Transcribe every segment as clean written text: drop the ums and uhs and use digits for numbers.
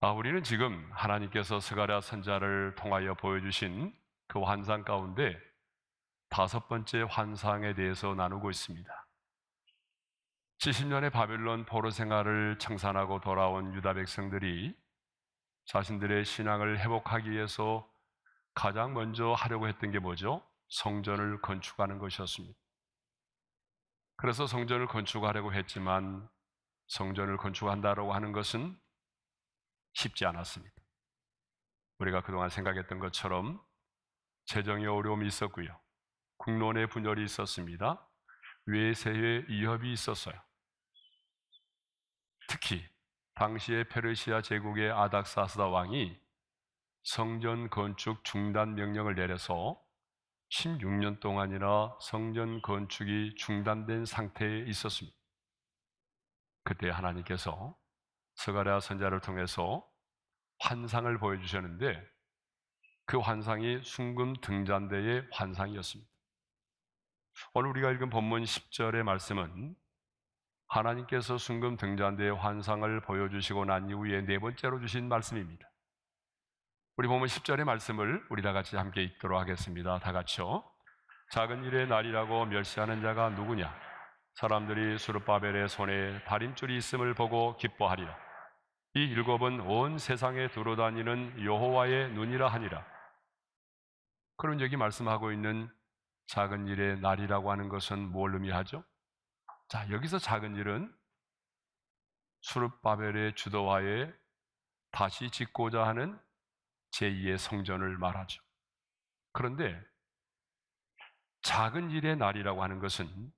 우리는 지금 하나님께서 스가랴 선지자를 통하여 보여주신 그 환상 가운데 다섯 번째 환상에 대해서 나누고 있습니다. 70년의 바빌론 포로 생활을 청산하고 돌아온 유다 백성들이 자신들의 신앙을 회복하기 위해서 가장 먼저 하려고 했던 게 뭐죠? 성전을 건축하는 것이었습니다. 그래서 성전을 건축하려고 했지만 성전을 건축한다고 하는 것은 쉽지 않았습니다. 우리가 그동안 생각했던 것처럼 재정의 어려움이 있었고요. 국론의 분열이 있었습니다. 외세의 위협이 있었어요. 특히 당시의 페르시아 제국의 아닥사스다 왕이 성전 건축 중단 명령을 내려서 16년 동안이나 성전 건축이 중단된 상태에 있었습니다. 그때 하나님께서 스가랴 선지자를 통해서 환상을 보여주셨는데 그 환상이 순금 등잔대의 환상이었습니다. 오늘 우리가 읽은 본문 10절의 말씀은 하나님께서 순금 등잔대의 환상을 보여주시고 난 이후에 네 번째로 주신 말씀입니다. 우리 본문 10절의 말씀을 우리 다 같이 함께 읽도록 하겠습니다. 다 같이요. 작은 일의 날이라고 멸시하는 자가 누구냐? 사람들이 수르바벨의 손에 다림줄이 있음을 보고 기뻐하리라. 이 일곱은 온 세상에 두루다니는 여호와의 눈이라 하니라. 그럼 여기 말씀하고 있는 작은 일의 날이라고 하는 것은 뭘 의미하죠? 자, 여기서 작은 일은 수르바벨의 주도하에 다시 짓고자 하는 제2의 성전을 말하죠. 그런데 작은 일의 날이라고 하는 것은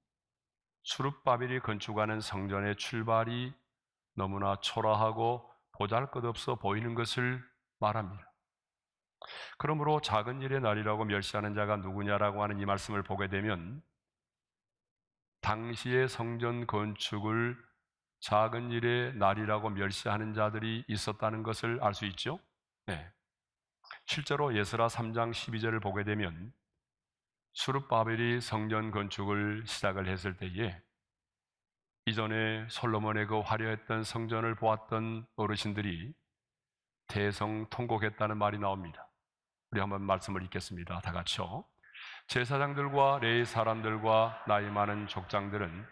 수르바벨이 건축하는 성전의 출발이 너무나 초라하고 보잘것없어 보이는 것을 말합니다. 그러므로 작은 일의 날이라고 멸시하는 자가 누구냐라고 하는 이 말씀을 보게 되면 당시의 성전 건축을 작은 일의 날이라고 멸시하는 자들이 있었다는 것을 알 수 있죠. 네. 실제로 예스라 3장 12절을 보게 되면 수르바벨이 성전 건축을 시작을 했을 때에 이전에 솔로몬의 그 화려했던 성전을 보았던 어르신들이 대성통곡했다는 말이 나옵니다. 우리 한번 말씀을 읽겠습니다. 다 같이요. 제사장들과 레위 사람들과 나이 많은 족장들은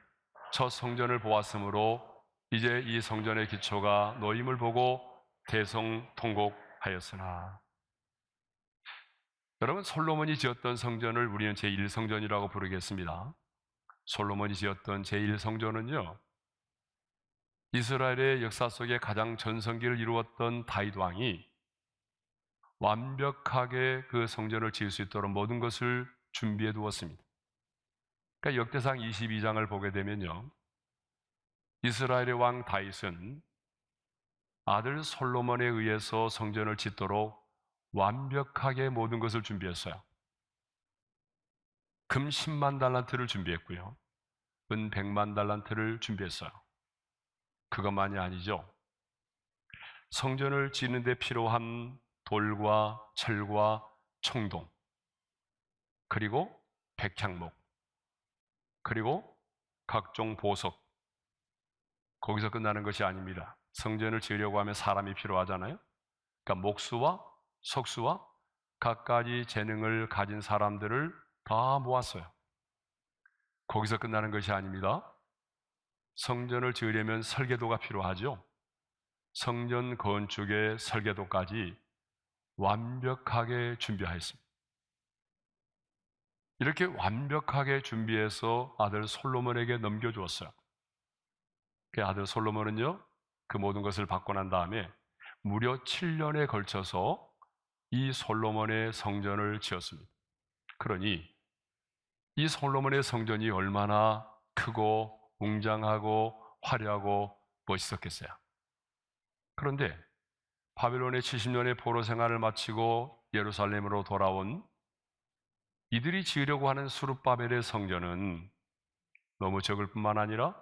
첫 성전을 보았으므로 이제 이 성전의 기초가 놓임을 보고 대성통곡하였으나. 여러분, 솔로몬이 지었던 성전을 우리는 제1성전이라고 부르겠습니다. 솔로몬이 지었던 제1성전은요, 이스라엘의 역사 속에 가장 전성기를 이루었던 다윗 왕이 완벽하게 그 성전을 지을 수 있도록 모든 것을 준비해 두었습니다. 그러니까 역대상 22장을 보게 되면요, 이스라엘의 왕 다윗은 아들 솔로몬에 의해서 성전을 짓도록 완벽하게 모든 것을 준비했어요. 금 10만 달란트를 준비했고요, 은 100만 달란트를 준비했어요. 그것만이 아니죠. 성전을 짓는 데 필요한 돌과 철과 청동, 그리고 백향목, 그리고 각종 보석, 거기서 끝나는 것이 아닙니다. 성전을 지으려고 하면 사람이 필요하잖아요. 그러니까 목수와 석수와 갖가지 재능을 가진 사람들을 다 모았어요. 거기서 끝나는 것이 아닙니다. 성전을 지으려면 설계도가 필요하죠. 성전 건축의 설계도까지 완벽하게 준비하였습니다. 이렇게 완벽하게 준비해서 아들 솔로몬에게 넘겨주었어요. 그 아들 솔로몬은요, 그 모든 것을 받고 난 다음에 무려 7년에 걸쳐서 이 솔로몬의 성전을 지었습니다. 그러니 이 솔로몬의 성전이 얼마나 크고 웅장하고 화려하고 멋있었겠어요. 그런데 바빌론의 70년의 포로 생활을 마치고 예루살렘으로 돌아온 이들이 지으려고 하는 수르바벨의 성전은 너무 적을 뿐만 아니라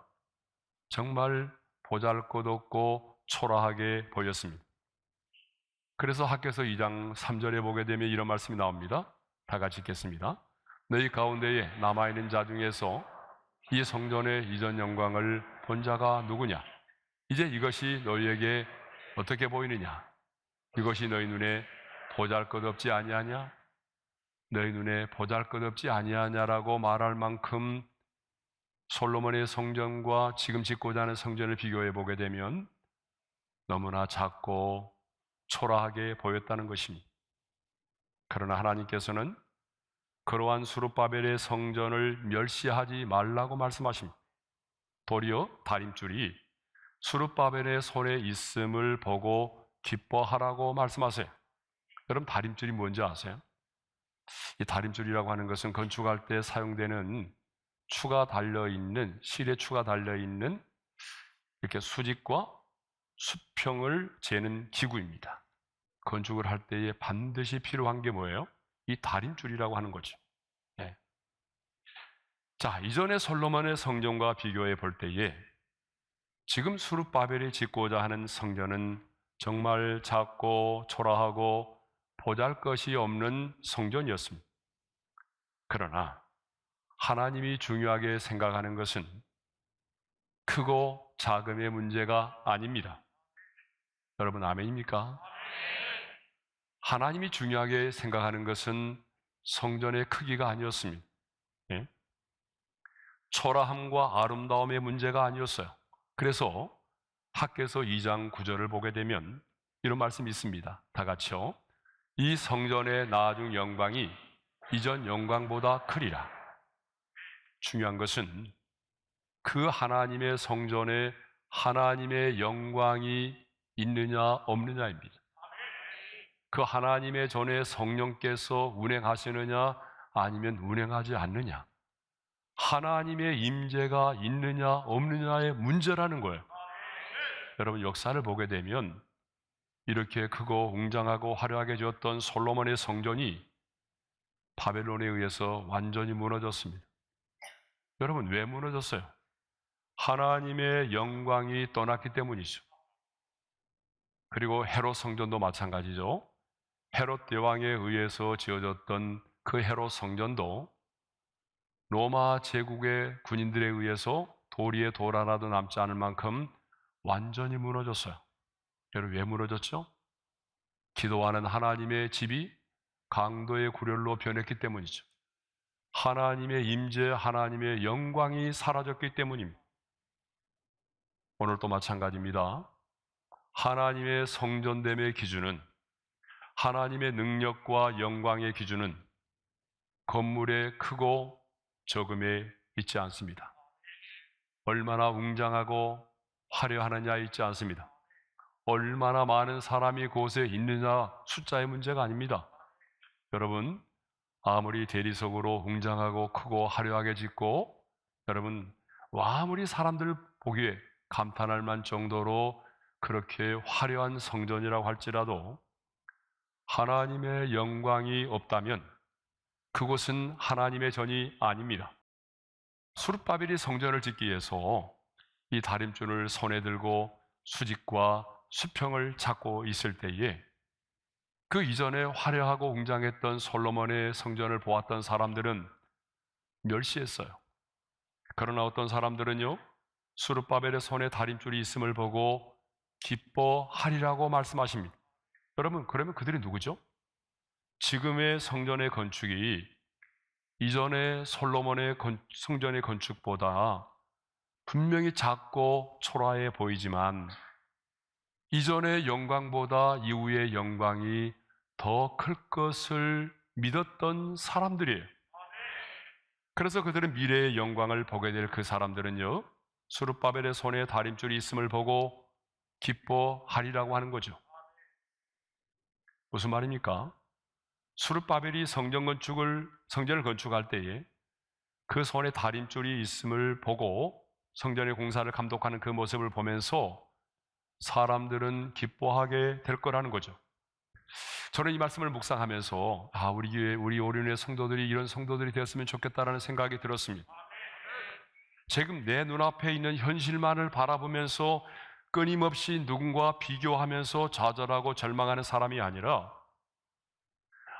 정말 보잘것없고 초라하게 보였습니다. 그래서 학개서 2장 3절에 보게 되면 이런 말씀이 나옵니다. 다 같이 읽겠습니다. 너희 가운데에 남아있는 자 중에서 이 성전의 이전 영광을 본 자가 누구냐? 이제 이것이 너희에게 어떻게 보이느냐? 이것이 너희 눈에 보잘것없지 아니하냐? 너희 눈에 보잘것없지 아니하냐라고 말할 만큼 솔로몬의 성전과 지금 짓고자 하는 성전을 비교해 보게 되면 너무나 작고 초라하게 보였다는 것입니다. 그러나 하나님께서는 그러한 수룹바벨의 성전을 멸시하지 말라고 말씀하십니다. 도리어 다림줄이 수룹바벨의 손에 있음을 보고 기뻐하라고 말씀하세요. 여러분, 다림줄이 뭔지 아세요? 이 다림줄이라고 하는 것은 건축할 때 사용되는 추가 달려있는, 실에 추가 달려있는 이렇게 수직과 수평을 재는 기구입니다. 건축을 할 때에 반드시 필요한 게 뭐예요? 이 다림줄이라고 하는 거죠. 네. 자, 이전에 솔로몬의 성전과 비교해 볼 때에 지금 수룹바벨이 짓고자 하는 성전은 정말 작고 초라하고 보잘것이 없는 성전이었습니다. 그러나 하나님이 중요하게 생각하는 것은 크고 작음의 문제가 아닙니다. 여러분, 아멘입니까? 하나님이 중요하게 생각하는 것은 성전의 크기가 아니었습니다. 예? 초라함과 아름다움의 문제가 아니었어요. 그래서 학개서 2장 9절을 보게 되면 이런 말씀이 있습니다. 다 같이요. 이 성전의 나중 영광이 이전 영광보다 크리라. 중요한 것은 그 하나님의 성전에 하나님의 영광이 있느냐 없느냐입니다. 그 하나님의 전에 성령께서 운행하시느냐 아니면 운행하지 않느냐, 하나님의 임재가 있느냐 없느냐의 문제라는 거예요. 여러분, 역사를 보게 되면 이렇게 크고 웅장하고 화려하게 지었던 솔로몬의 성전이 바벨론에 의해서 완전히 무너졌습니다. 여러분, 왜 무너졌어요? 하나님의 영광이 떠났기 때문이죠. 그리고 헤롯 성전도 마찬가지죠. 헤롯 대왕에 의해서 지어졌던 그 헤롯 성전도 로마 제국의 군인들에 의해서 도리에 돌 하나도 남지 않을 만큼 완전히 무너졌어요. 여러분, 왜 무너졌죠? 기도하는 하나님의 집이 강도의 굴혈로 변했기 때문이죠. 하나님의 임재, 하나님의 영광이 사라졌기 때문입니다. 오늘도 마찬가지입니다. 하나님의 성전됨의 기준은, 하나님의 능력과 영광의 기준은 건물의 크고 적음에 있지 않습니다. 얼마나 웅장하고 화려하느냐에 있지 않습니다. 얼마나 많은 사람이 그곳에 있느냐 숫자의 문제가 아닙니다. 여러분, 아무리 대리석으로 웅장하고 크고 화려하게 짓고 여러분 아무리 사람들 보기에 감탄할 만 정도로 그렇게 화려한 성전이라고 할지라도 하나님의 영광이 없다면 그곳은 하나님의 전이 아닙니다. 수룹바벨이 성전을 짓기 위해서 이 다림줄을 손에 들고 수직과 수평을 찾고 있을 때에 그 이전에 화려하고 웅장했던 솔로몬의 성전을 보았던 사람들은 멸시했어요. 그러나 어떤 사람들은요, 수룹바벨의 손에 다림줄이 있음을 보고 기뻐하리라고 말씀하십니다. 여러분, 그러면 그들이 누구죠? 지금의 성전의 건축이 이전의 솔로몬의 성전의 건축보다 분명히 작고 초라해 보이지만 이전의 영광보다 이후의 영광이 더 클 것을 믿었던 사람들이에요. 그래서 그들은 미래의 영광을 보게 될 그 사람들은요, 수룹바벨의 손에 다림줄이 있음을 보고 기뻐하리라고 하는 거죠. 무슨 말입니까? 수룹바벨이 성전을 건축할 때에 그 손에 다림줄이 있음을 보고 성전의 공사를 감독하는 그 모습을 보면서 사람들은 기뻐하게 될 거라는 거죠. 저는 이 말씀을 묵상하면서 우리 교회, 우리 오륜의 성도들이 이런 성도들이 되었으면 좋겠다라는 생각이 들었습니다. 지금 내 눈앞에 있는 현실만을 바라보면서 끊임없이 누군가 비교하면서 좌절하고 절망하는 사람이 아니라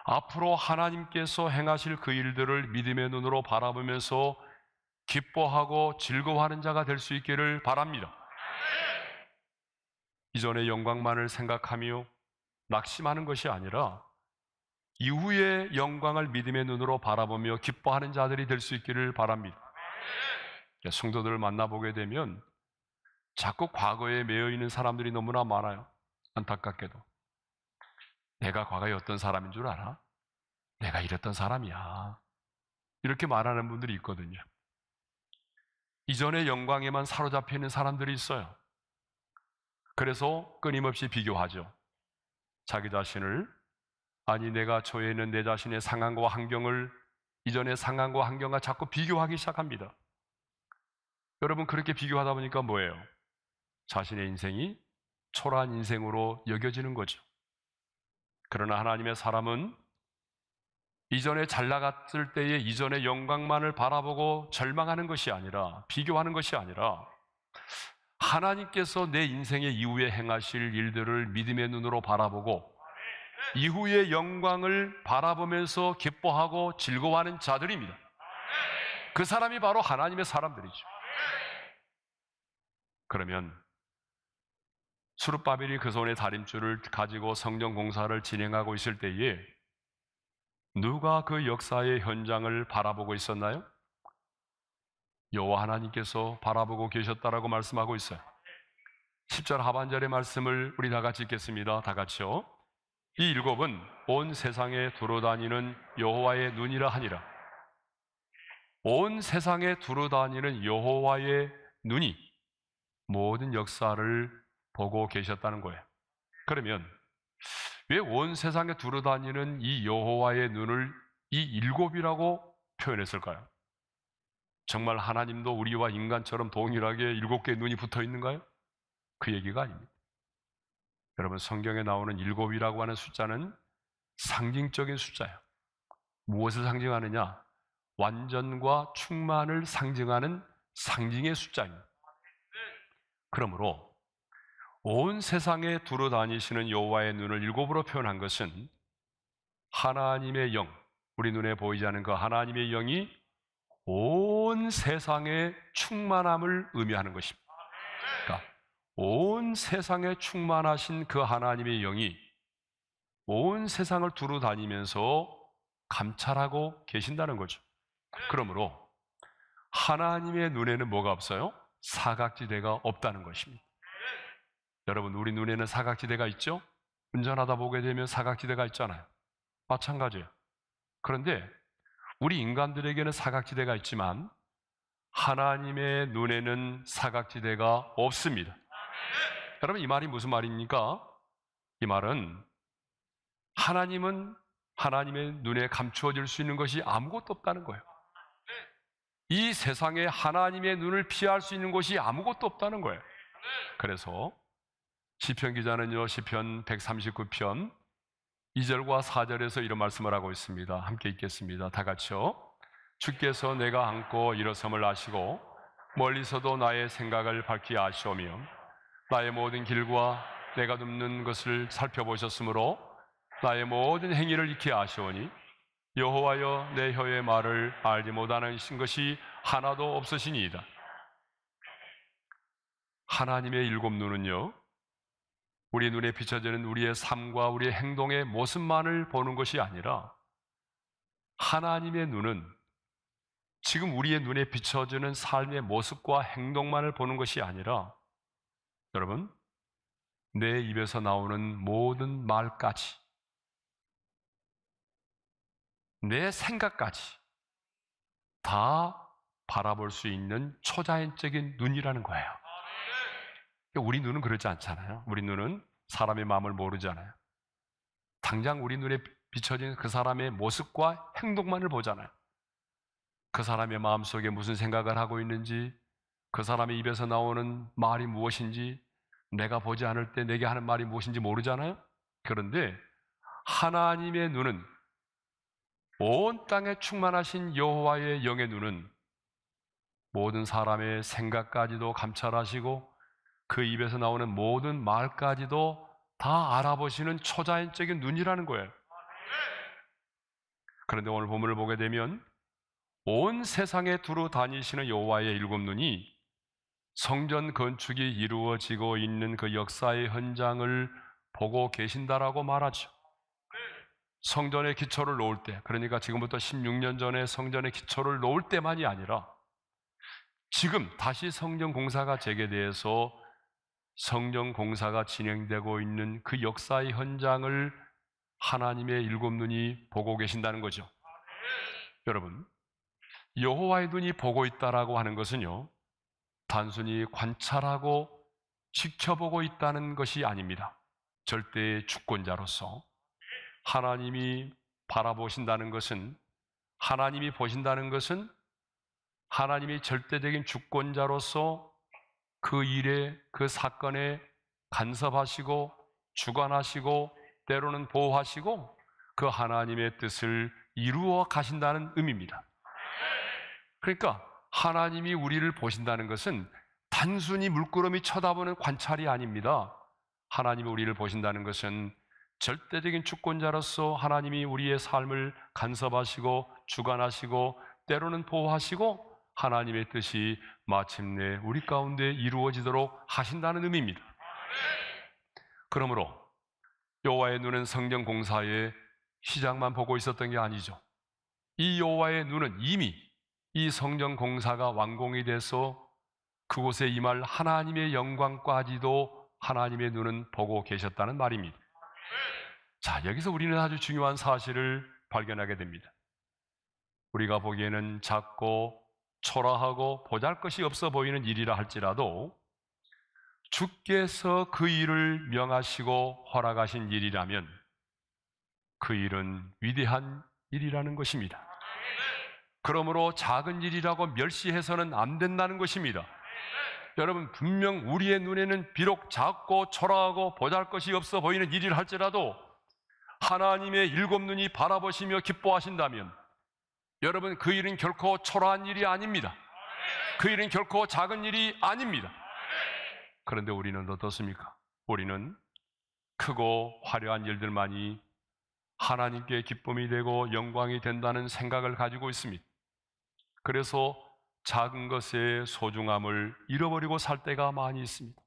앞으로 하나님께서 행하실 그 일들을 믿음의 눈으로 바라보면서 기뻐하고 즐거워하는 자가 될 수 있기를 바랍니다. 이전의 영광만을 생각하며 낙심하는 것이 아니라 이후의 영광을 믿음의 눈으로 바라보며 기뻐하는 자들이 될 수 있기를 바랍니다. 성도들을 만나보게 되면 자꾸 과거에 매여 있는 사람들이 너무나 많아요. 안타깝게도. 내가 과거에 어떤 사람인 줄 알아? 내가 이랬던 사람이야. 이렇게 말하는 분들이 있거든요. 이전의 영광에만 사로잡혀 있는 사람들이 있어요. 그래서 끊임없이 비교하죠. 자기 자신을, 아니 내가 처해 있는 내 자신의 상황과 환경을 이전의 상황과 환경과 자꾸 비교하기 시작합니다. 여러분, 그렇게 비교하다 보니까 뭐예요? 자신의 인생이 초라한 인생으로 여겨지는 거죠. 그러나 하나님의 사람은 이전에 잘 나갔을 때의 이전의 영광만을 바라보고 절망하는 것이 아니라, 비교하는 것이 아니라 하나님께서 내 인생의 이후에 행하실 일들을 믿음의 눈으로 바라보고 이후의 영광을 바라보면서 기뻐하고 즐거워하는 자들입니다. 그 사람이 바로 하나님의 사람들이죠. 그러면 수룹바벨이 그 손에 다림줄을 가지고 성전 공사를 진행하고 있을 때에 누가 그 역사의 현장을 바라보고 있었나요? 여호와 하나님께서 바라보고 계셨다라고 말씀하고 있어요. 10절 하반절의 말씀을 우리 다 같이 읽겠습니다. 다 같이요. 이 일곱은 온 세상에 두루다니는 여호와의 눈이라 하니라. 온 세상에 두루다니는 여호와의 눈이 모든 역사를 보고 계셨다는 거예요. 그러면 왜 온 세상에 두루다니는 이 여호와의 눈을 이 일곱이라고 표현했을까요? 정말 하나님도 우리와 인간처럼 동일하게 7개의 눈이 붙어 있는가요? 그 얘기가 아닙니다. 여러분, 성경에 나오는 일곱이라고 하는 숫자는 상징적인 숫자예요. 무엇을 상징하느냐? 완전과 충만을 상징하는 상징의 숫자입니다. 그러므로 온 세상에 두루다니시는 여호와의 눈을 일곱으로 표현한 것은 하나님의 영, 우리 눈에 보이지 않는 그 하나님의 영이 온 세상의 충만함을 의미하는 것입니다. 그러니까 온 세상에 충만하신 그 하나님의 영이 온 세상을 두루다니면서 감찰하고 계신다는 거죠. 그러므로 하나님의 눈에는 뭐가 없어요? 사각지대가 없다는 것입니다. 여러분, 우리 눈에는 사각지대가 있죠? 운전하다 보게 되면 사각지대가 있잖아요. 마찬가지예요. 그런데 우리 인간들에게는 사각지대가 있지만 하나님의 눈에는 사각지대가 없습니다. 여러분, 이 말이 무슨 말입니까? 이 말은 하나님은 하나님의 눈에 감추어질 수 있는 것이 아무것도 없다는 거예요. 이 세상에 하나님의 눈을 피할 수 있는 것이 아무것도 없다는 거예요. 그래서 시편 기자는요, 시편 139편 2절과 4절에서 이런 말씀을 하고 있습니다. 함께 읽겠습니다. 다 같이요. 주께서 내가 앉고 일어섬을 아시고 멀리서도 나의 생각을 밝히 아시오며 나의 모든 길과 내가 눕는 것을 살펴보셨으므로 나의 모든 행위를 익히 아시오니 여호와여, 내 혀의 말을 알지 못하는 것이 하나도 없으시니이다. 하나님의 일곱 눈은요, 우리 눈에 비춰지는 우리의 삶과 우리의 행동의 모습만을 보는 것이 아니라 하나님의 눈은 지금 우리의 눈에 비춰지는 삶의 모습과 행동만을 보는 것이 아니라, 여러분, 내 입에서 나오는 모든 말까지, 내 생각까지 다 바라볼 수 있는 초자연적인 눈이라는 거예요. 우리 눈은 그렇지 않잖아요. 우리 눈은 사람의 마음을 모르잖아요. 당장 우리 눈에 비춰진 그 사람의 모습과 행동만을 보잖아요. 그 사람의 마음속에 무슨 생각을 하고 있는지, 그 사람의 입에서 나오는 말이 무엇인지, 내가 보지 않을 때 내게 하는 말이 무엇인지 모르잖아요. 그런데 하나님의 눈은, 온 땅에 충만하신 여호와의 영의 눈은 모든 사람의 생각까지도 감찰하시고 그 입에서 나오는 모든 말까지도 다 알아보시는 초자연적인 눈이라는 거예요. 그런데 오늘 본문을 보게 되면 온 세상에 두루 다니시는 여호와의 일곱 눈이 성전 건축이 이루어지고 있는 그 역사의 현장을 보고 계신다라고 말하죠. 성전의 기초를 놓을 때, 그러니까 지금부터 16년 전에 성전의 기초를 놓을 때만이 아니라 지금 다시 성전 공사가 재개돼서 성전 공사가 진행되고 있는 그 역사의 현장을 하나님의 일곱 눈이 보고 계신다는 거죠. 여러분, 여호와의 눈이 보고 있다라고 하는 것은요, 단순히 관찰하고 지켜보고 있다는 것이 아닙니다. 절대의 주권자로서 하나님이 바라보신다는 것은, 하나님이 보신다는 것은 하나님이 절대적인 주권자로서 그 일에, 그 사건에 간섭하시고 주관하시고 때로는 보호하시고 그 하나님의 뜻을 이루어 가신다는 의미입니다. 그러니까 하나님이 우리를 보신다는 것은 단순히 물끄러미 쳐다보는 관찰이 아닙니다. 하나님이 우리를 보신다는 것은 절대적인 주권자로서 하나님이 우리의 삶을 간섭하시고 주관하시고 때로는 보호하시고 하나님의 뜻이 마침내 우리 가운데 이루어지도록 하신다는 의미입니다. 그러므로 여호와의 눈은 성전 공사의 시작만 보고 있었던 게 아니죠. 이 여호와의 눈은 이미 이 성전 공사가 완공이 돼서 그곳에 임할 하나님의 영광까지도 하나님의 눈은 보고 계셨다는 말입니다. 자, 여기서 우리는 아주 중요한 사실을 발견하게 됩니다. 우리가 보기에는 작고 초라하고 보잘것이 없어 보이는 일이라 할지라도 주께서 그 일을 명하시고 허락하신 일이라면 그 일은 위대한 일이라는 것입니다. 그러므로 작은 일이라고 멸시해서는 안 된다는 것입니다. 여러분, 분명 우리의 눈에는 비록 작고 초라하고 보잘것이 없어 보이는 일이라 할지라도 하나님의 일곱 눈이 바라보시며 기뻐하신다면 여러분, 그 일은 결코 초라한 일이 아닙니다. 그 일은 결코 작은 일이 아닙니다. 그런데 우리는 어떻습니까? 우리는 크고 화려한 일들만이 하나님께 기쁨이 되고 영광이 된다는 생각을 가지고 있습니다. 그래서 작은 것의 소중함을 잃어버리고 살 때가 많이 있습니다.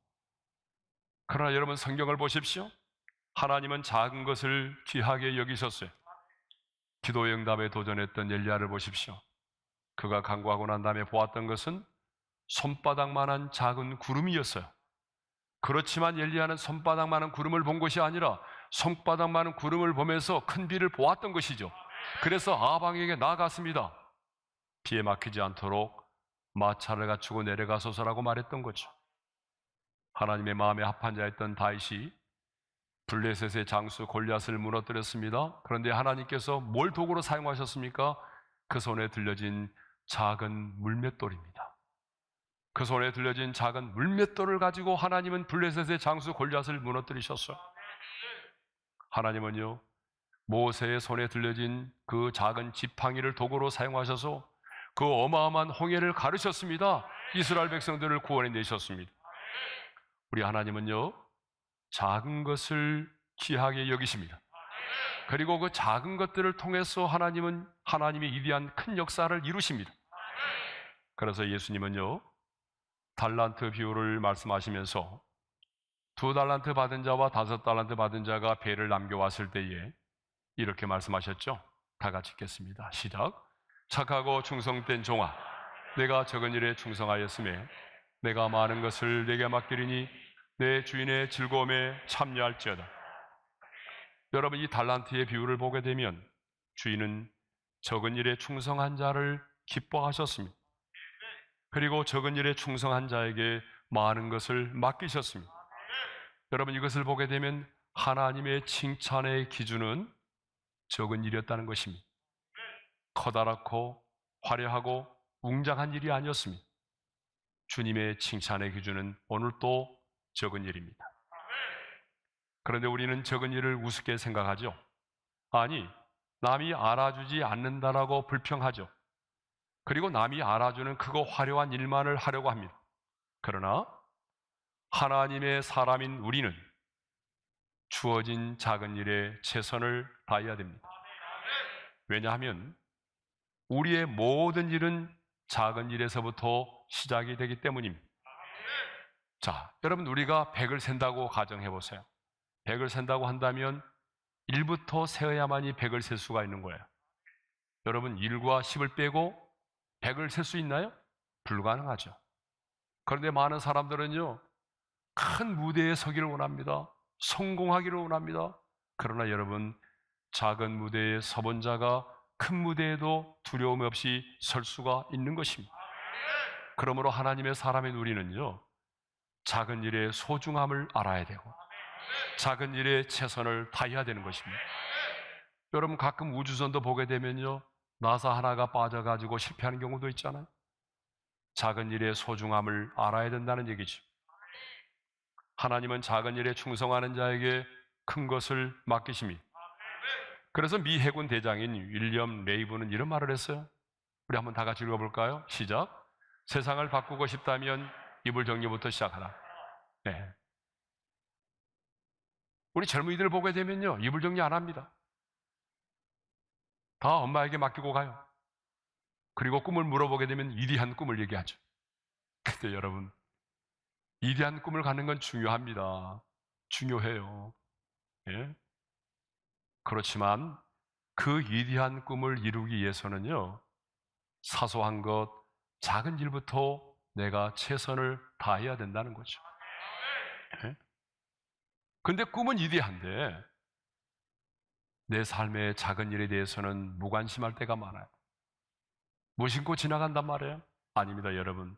그러나 여러분, 성경을 보십시오. 하나님은 작은 것을 귀하게 여기셨어요. 기도의 응답에 도전했던 엘리야를 보십시오. 그가 간구하고 난 다음에 보았던 것은 손바닥만한 작은 구름이었어요. 그렇지만 엘리야는 손바닥만한 구름을 본 것이 아니라 손바닥만한 구름을 보면서 큰 비를 보았던 것이죠. 그래서 아방에게 나아갔습니다. 비에 막히지 않도록 마차를 갖추고 내려가소서라고 말했던 거죠. 하나님의 마음에 합한 자였던 다윗이 블레셋의 장수 골리앗을 무너뜨렸습니다. 그런데 하나님께서 뭘 도구로 사용하셨습니까? 그 손에 들려진 작은 물맷돌입니다. 그 손에 들려진 작은 물맷돌을 가지고 하나님은 블레셋의 장수 골리앗을 무너뜨리셨어요. 하나님은요, 모세의 손에 들려진 그 작은 지팡이를 도구로 사용하셔서 그 어마어마한 홍해를 가르셨습니다. 이스라엘 백성들을 구원해 내셨습니다. 우리 하나님은요, 작은 것을 귀하게 여기십니다. 그리고 그 작은 것들을 통해서 하나님은 하나님의 위대한 큰 역사를 이루십니다. 그래서 예수님은요, 달란트 비유를 말씀하시면서 2달란트 받은 자와 5달란트 받은 자가 배를 남겨왔을 때에 이렇게 말씀하셨죠. 다 같이 읽겠습니다. 시작. 착하고 충성된 종아, 내가 적은 일에 충성하였음에 내가 많은 것을 내게 맡기리니 내 주인의 즐거움에 참여할지어다. 여러분, 이 달란트의 비유를 보게 되면 주인은 적은 일에 충성한 자를 기뻐하셨습니다. 그리고 적은 일에 충성한 자에게 많은 것을 맡기셨습니다. 여러분, 이것을 보게 되면 하나님의 칭찬의 기준은 적은 일이었다는 것입니다. 커다랗고 화려하고 웅장한 일이 아니었습니다. 주님의 칭찬의 기준은 오늘도 적은 일입니다. 그런데 우리는 적은 일을 우습게 생각하죠. 아니, 남이 알아주지 않는다라고 불평하죠. 그리고 남이 알아주는 크고 화려한 일만을 하려고 합니다. 그러나 하나님의 사람인 우리는 주어진 작은 일에 최선을 다해야 됩니다. 왜냐하면 우리의 모든 일은 작은 일에서부터 시작이 되기 때문입니다. 자, 여러분 우리가 100을 센다고 가정해 보세요. 100을 센다고 한다면 1부터 세어야만이 100을 셀 수가 있는 거예요. 여러분 1과 10을 빼고 100을 셀 수 있나요? 불가능하죠. 그런데 많은 사람들은요, 큰 무대에 서기를 원합니다. 성공하기를 원합니다. 그러나 여러분, 작은 무대에 서본 자가 큰 무대에도 두려움 없이 설 수가 있는 것입니다. 그러므로 하나님의 사람인 우리는요, 작은 일의 소중함을 알아야 되고 작은 일에 최선을 다해야 되는 것입니다. 여러분 가끔 우주선도 보게 되면요, 나사 하나가 빠져가지고 실패하는 경우도 있잖아요. 작은 일의 소중함을 알아야 된다는 얘기죠. 하나님은 작은 일에 충성하는 자에게 큰 것을 맡기십니다. 그래서 미 해군 대장인 윌리엄 레이브는 이런 말을 했어요. 우리 한번 다 같이 읽어볼까요? 시작. 세상을 바꾸고 싶다면 이불 정리부터 시작하라. 네. 우리 젊은이들 보게 되면요, 이불 정리 안 합니다. 다 엄마에게 맡기고 가요. 그리고 꿈을 물어보게 되면 위대한 꿈을 얘기하죠. 근데 여러분, 위대한 꿈을 갖는 건 중요합니다. 중요해요. 예? 그렇지만 그 위대한 꿈을 이루기 위해서는요, 사소한 것, 작은 일부터 내가 최선을 다해야 된다는 거죠. 예? 근데 꿈은 위대한데 내 삶의 작은 일에 대해서는 무관심할 때가 많아요. 무심코 지나간단 말이에요. 아닙니다, 여러분.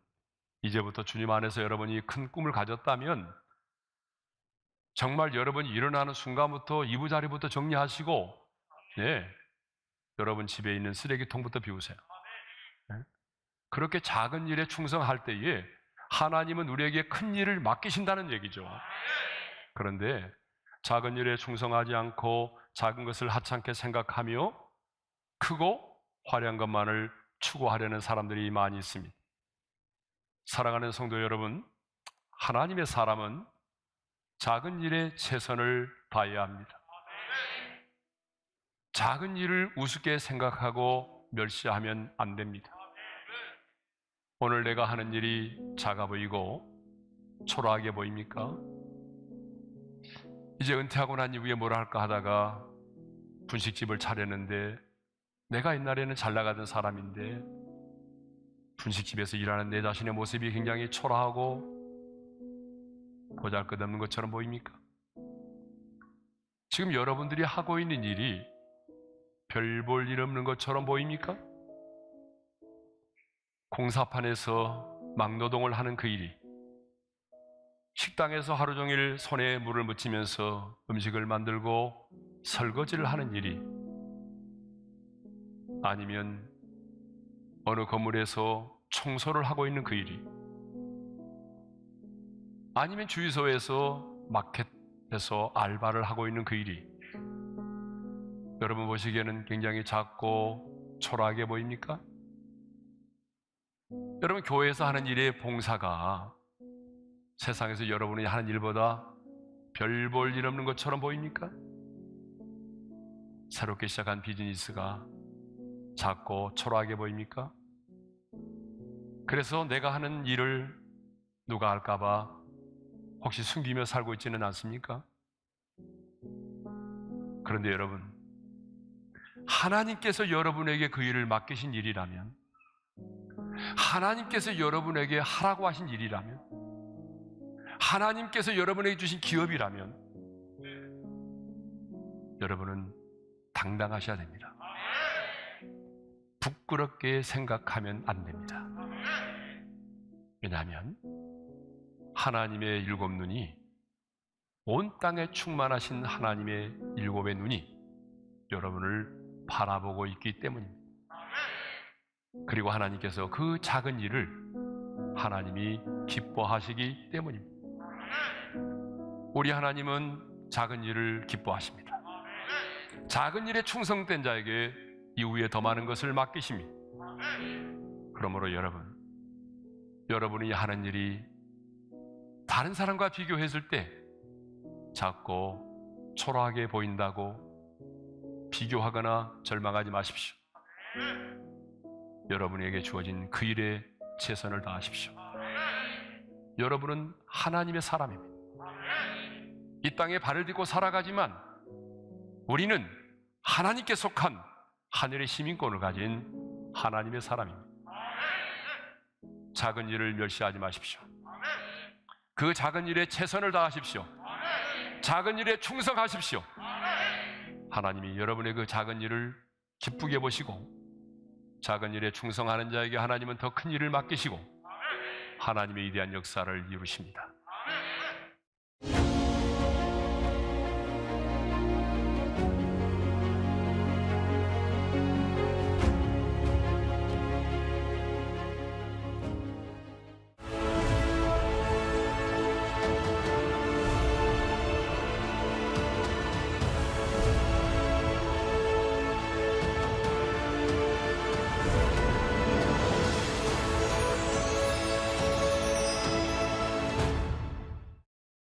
이제부터 주님 안에서 여러분이 큰 꿈을 가졌다면 정말 여러분이 일어나는 순간부터 이부자리부터 정리하시고, 예, 여러분 집에 있는 쓰레기통부터 비우세요. 예? 그렇게 작은 일에 충성할 때에 하나님은 우리에게 큰 일을 맡기신다는 얘기죠. 그런데 작은 일에 충성하지 않고 작은 것을 하찮게 생각하며 크고 화려한 것만을 추구하려는 사람들이 많이 있습니다. 사랑하는 성도 여러분, 하나님의 사람은 작은 일에 최선을 다해야 합니다. 작은 일을 우습게 생각하고 멸시하면 안 됩니다. 오늘 내가 하는 일이 작아 보이고 초라하게 보입니까? 이제 은퇴하고 난 이후에 뭘 할까 하다가 분식집을 차렸는데, 내가 옛날에는 잘 나가던 사람인데 분식집에서 일하는 내 자신의 모습이 굉장히 초라하고 보잘것없는 것처럼 보입니까? 지금 여러분들이 하고 있는 일이 별 볼 일 없는 것처럼 보입니까? 공사판에서 막노동을 하는 그 일이, 식당에서 하루 종일 손에 물을 묻히면서 음식을 만들고 설거지를 하는 일이, 아니면 어느 건물에서 청소를 하고 있는 그 일이, 아니면 주유소에서 마켓에서 알바를 하고 있는 그 일이 여러분 보시기에는 굉장히 작고 초라하게 보입니까? 여러분 교회에서 하는 일의 봉사가 세상에서 여러분이 하는 일보다 별 볼 일 없는 것처럼 보입니까? 새롭게 시작한 비즈니스가 작고 초라하게 보입니까? 그래서 내가 하는 일을 누가 할까봐 혹시 숨기며 살고 있지는 않습니까? 그런데 여러분, 하나님께서 여러분에게 그 일을 맡기신 일이라면, 하나님께서 여러분에게 하라고 하신 일이라면, 하나님께서 여러분에게 주신 기업이라면 여러분은 당당하셔야 됩니다. 부끄럽게 생각하면 안 됩니다. 왜냐하면 하나님의 일곱 눈이, 온 땅에 충만하신 하나님의 일곱의 눈이 여러분을 바라보고 있기 때문입니다. 그리고 하나님께서 그 작은 일을 하나님이 기뻐하시기 때문입니다. 우리 하나님은 작은 일을 기뻐하십니다. 작은 일에 충성된 자에게 이후에 더 많은 것을 맡기십니다. 그러므로 여러분이 하는 일이 다른 사람과 비교했을 때 작고 초라하게 보인다고 비교하거나 절망하지 마십시오. 여러분에게 주어진 그 일에 최선을 다하십시오. 여러분은 하나님의 사람입니다. 이 땅에 발을 딛고 살아가지만 우리는 하나님께 속한 하늘의 시민권을 가진 하나님의 사람입니다. 작은 일을 멸시하지 마십시오. 그 작은 일에 최선을 다하십시오. 작은 일에 충성하십시오. 하나님이 여러분의 그 작은 일을 기쁘게 보시고 작은 일에 충성하는 자에게 하나님은 더 큰 일을 맡기시고 하나님의 위대한 역사를 이루십니다.